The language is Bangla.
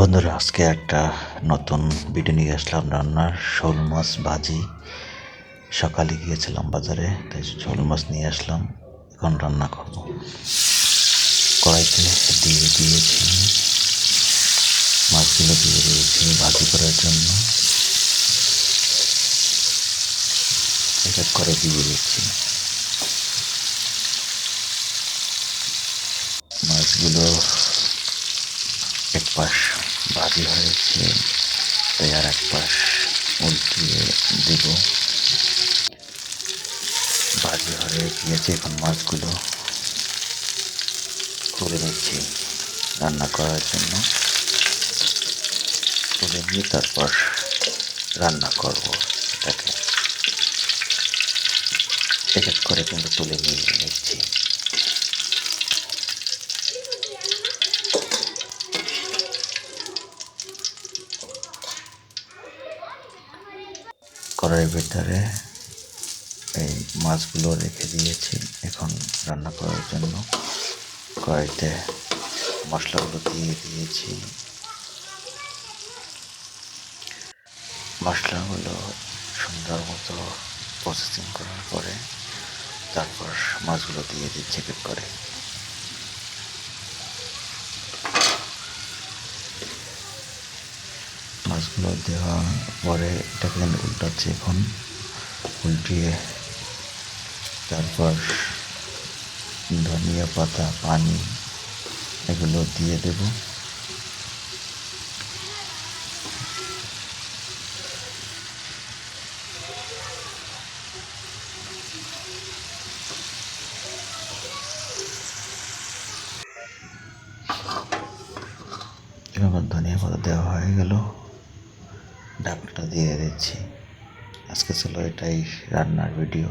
বন্ধুরা, আজকে একটা নতুন ভিডিও নিয়ে আসলাম রান্নার। শোল মাছ ভাজি। সকালে গিয়েছিলাম বাজারে, তাই শোল মাছ নিয়ে আসলাম। এখন রান্না করব। কড়াইতে দিয়ে দিয়েছি, মাছগুলো দিয়ে দিয়েছি ভাজি করার জন্য। এক এক করে দিয়ে দিচ্ছি মাছগুলো। এক পাশ ভাজি হয়েছে, তাই আর এক পাশ উল্টিয়ে দেব। ভাজি হয়ে গিয়েছে, এখন মাছগুলো তুলে নিচ্ছি রান্না করার জন্য। তুলে নিয়ে তারপর রান্না করব এটাকে। এক এক করে কিন্তু তুলে নিয়ে নিচ্ছি। কড়াইয়ের ভিতরে এই মাছগুলো রেখে দিয়েছি এখন রান্না করার জন্য। কড়াইতে মশলাগুলো দিয়ে দিয়েছি। মশলাগুলো সুন্দর মতো প্রসেসিং করার পরে তারপর মাছগুলো দিয়ে দিচ্ছি এক এক করে। মাছগুলো দেওয়ার পরে এটাকে উল্টাচ্ছি এখন। উল্টিয়ে তারপর ধনিয়া পাতা, পানি এগুলো দিয়ে দেব। এবার ধনিয়া পাতা দেওয়া হয়ে গেল, ঢাকনাটা দিয়ে দিচ্ছি। আজকে ছিল এটাই রান্নার ভিডিও।